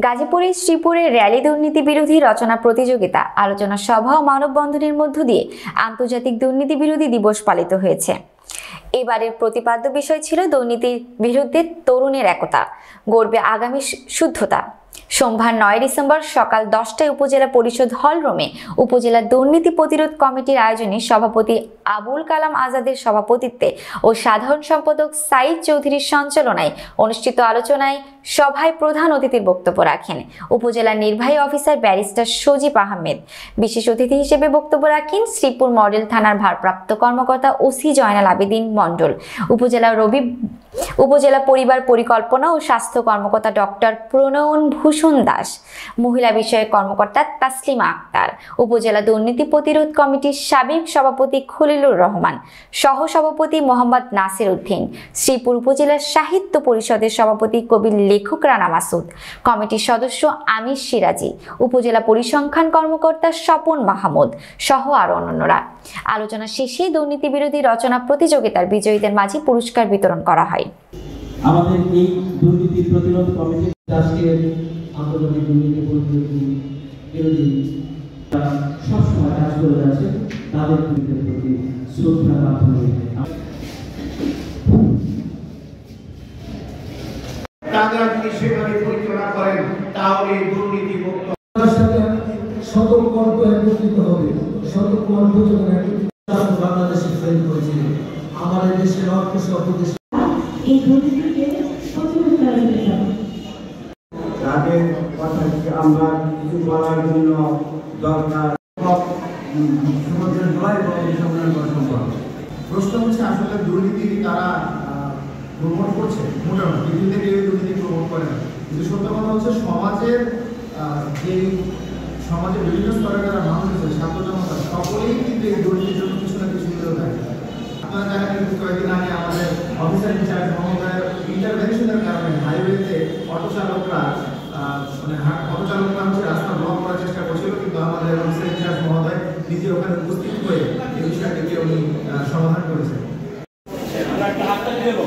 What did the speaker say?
গাজীপুরে শ্রীপুরে র্যালি দুর্নীতি বিরোধী রচনা প্রতিযোগিতা, আলোচনা সভা ও মানববন্ধনের মধ্য দিয়ে আন্তর্জাতিক দুর্নীতি বিরোধী দিবস পালিত হয়েছে। এবারের প্রতিপাদ্য বিষয় ছিল দুর্নীতির বিরুদ্ধে তরুণের একতা, গড়বে আগামী শুদ্ধতা। সোমবার 9 ডিসেম্বর সকাল 10টায় উপজেলা পরিষদ হল রুমে উপজেলা দুর্নীতি প্রতিরোধ কমিটির আয়োজনে সভাপতি আবুল কালাম আজাদের সভাপতিত্বে ও সাধারণ সম্পাদক সাইদ চৌধুরীর সঞ্চালনায় অনুষ্ঠিত আলোচনায় সভায় প্রধান অতিথির বক্তব্য রাখেন উপজেলা নির্বাহী অফিসার ব্যারিস্টার সজীব আহমেদ। বিশেষ অতিথি হিসেবে বক্তব্য রাখেন শ্রীপুর মডেল থানার ভারপ্রাপ্ত কর্মকর্তা ওসি জয়নাল আবেদিন মণ্ডল, উপজেলা পরিবার পরিকল্পনা ও স্বাস্থ্য কর্মকর্তা ডক্টর প্রণয়ন ভূষণ দাস, মহিলা বিষয়ক কর্মকর্তা তাসলিমা আক্তার, উপজেলা দুর্নীতি প্রতিরোধ কমিটির সাবেক সভাপতি খলিলুর রহমান, সহ সভাপতি মোহাম্মদ নাসির উদ্দিন, শ্রীপুর উপজেলা সাহিত্য পরিষদের সভাপতি কবির লেখক রানা মাসুদ, কমিটির সদস্য আমির সিরাজি, উপজেলা পরিসংখ্যান কর্মকর্তা স্বপন মাহমুদ সহ আরো অন্যান্যরা। আলোচনা শেষে দুর্নীতি বিরোধী রচনা প্রতিযোগিতার বিজয়ীদের মাঝে পুরস্কার বিতরণ করা হয়। আমাদের এই দুর্নীতি প্রতিরোধ কমিটি আজকের আন্তর্জাতিক দুর্নীতি বিরোধী সবসময় কাজ করে যাচ্ছে, তাদের প্রতি শ্রদ্ধা জ্ঞাপন তারা যদি সেভাবে পরিচালনা করেন তাহলে দুর্নীতি মুক্ত শতকণ্ঠ একত্রিত হবে। শতকণ্ঠ যখন বাংলাদেশে ফেল করেছে, আমাদের দেশের অর্থ সর্বদেশ এই দুর্নীতিকে প্রতিরোধ করার জন্য তাদের কথা আমরা কিছু বলার জন্য দরকার। প্রশ্ন হচ্ছে আসলে দুর্নীতি তারা প্রমোট করছে, মোটামুটি বিভিন্ন কেউ দুর্নীতি প্রমোট করে না, কিন্তু সত্য কথা হচ্ছে সমাজের বিভিন্ন স্তরে যারা মানুষ আছে, ছাত্র জনতা সকলেই কিন্তু এই দুর্নীতির জন্য কিছু না কিছু বিরোধ থাকে। আপনারা জানেন কিন্তু কয়েকদিন আগে আমাদের অফিসার ইনচার্জ মহোদয়ের ইন্টারভেনশনের কারণে হাইওয়েতে অটো চালকরা হচ্ছে রাস্তা ব্লক করার চেষ্টা করছিল, কিন্তু আমাদের অফিসার ইনচার্জ মহোদয় নিজে ওখানে উপস্থিত হয়ে এই বিষয়টিকে উনি সমাধান করেছেন। আমরা একটা হাততালি দেব।